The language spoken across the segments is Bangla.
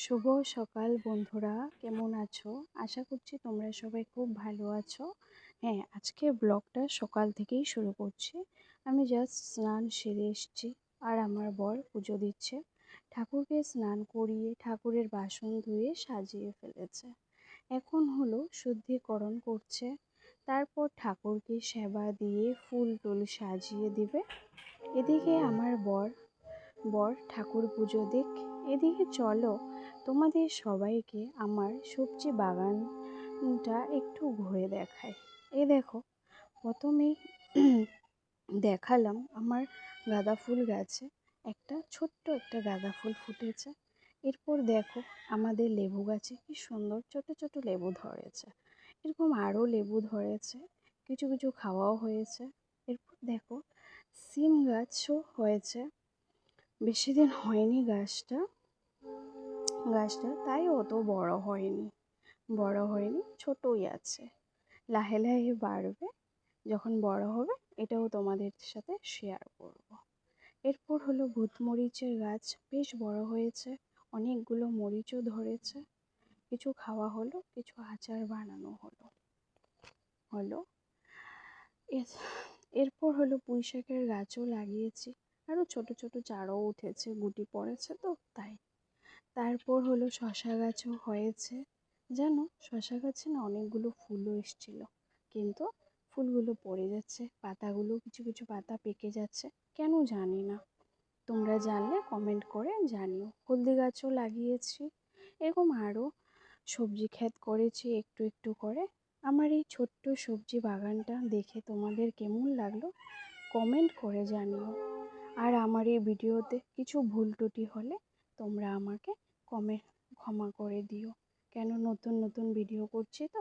শুভ সকাল বন্ধুরা, কেমন আছো? আশা করছি তোমরা সবাই খুব ভালো আছো। হ্যাঁ, আজকে ব্লগটা সকাল থেকেই শুরু করছি। আমি জাস্ট স্নান সেরে এসেছি, আর আমার বর পুজো দিচ্ছে। ঠাকুরকে স্নান করিয়ে ঠাকুরের বাসন ধুয়ে সাজিয়ে ফেলেছে। এখন হলো শুদ্ধিকরণ করছে, তারপর ঠাকুরকে সেবা দিয়ে ফুল টুল সাজিয়ে দিবে। এদিকে আমার বর বর ঠাকুর পুজো দিক। এদিকে চলো তোমাদের সবাইকে আমার সবজি বাগানটা একটু ঘুরে দেখাই। এই দেখো, প্রথমেই দেখালাম আমার গাঁদা ফুল গাছে ছোট্ট একটা গাঁদা ফুল ফুটেছে। এরপর দেখো আমাদের লেবু গাছে কি সুন্দর ছোট ছোট লেবু ধরেছে। এরকম আরও লেবু ধরেছে, কিছু কিছু খাওয়াও হয়েছে। এরপর দেখো সিম গাছও হয়েছে। বেশি দিন হয়নি গাছটা তাই অত বড় হয়নি, ছোটই আছে। লাহে লাহে বাড়বে, যখন বড় হবে এটাও তোমাদের সাথে শেয়ার করব। এরপর হলো ভূত মরিচের গাছ, বেশ বড় হয়েছে, অনেকগুলো মরিচও ধরেছে। কিছু খাওয়া হলো, কিছু আচার বানানো হলো। এরপর হলো পুঁই শাকের গাছও লাগিয়েছি, আরও ছোট ছোট চারাও উঠেছে, গুটি পড়েছে তো তাই। তারপর হলো শশা গাছও হয়েছে। জানো, শশা গাছে না অনেকগুলো ফুলও এসেছিল, কিন্তু ফুলগুলো পড়ে যাচ্ছে, পাতাগুলো কিছু কিছু পাতা পেকে যাচ্ছে, কেন জানি না। তোমরা জানলে কমেন্ট করে জানিও। হলদি গাছও লাগিয়েছি। এরকম আরও সবজি ক্ষেত করেছি একটু একটু করে। আমার এই ছোট্ট সবজি বাগানটা দেখে তোমাদের কেমন লাগলো কমেন্ট করে জানিও। আর আমার এই ভিডিওতে কিছু ভুল ত্রুটি হলে তোমরা আমাকে ক্ষমা করে দিও। কেন, নতুন নতুন ভিডিও করছি তো,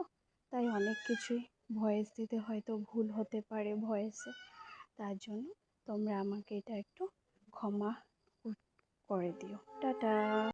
তাই অনেক কিছুই ভয়েস দিতে হয়তো ভুল হতে পারে ভয়েসে। তার জন্য তোমরা আমাকে এটা একটু ক্ষমা করে দিও। টাটা।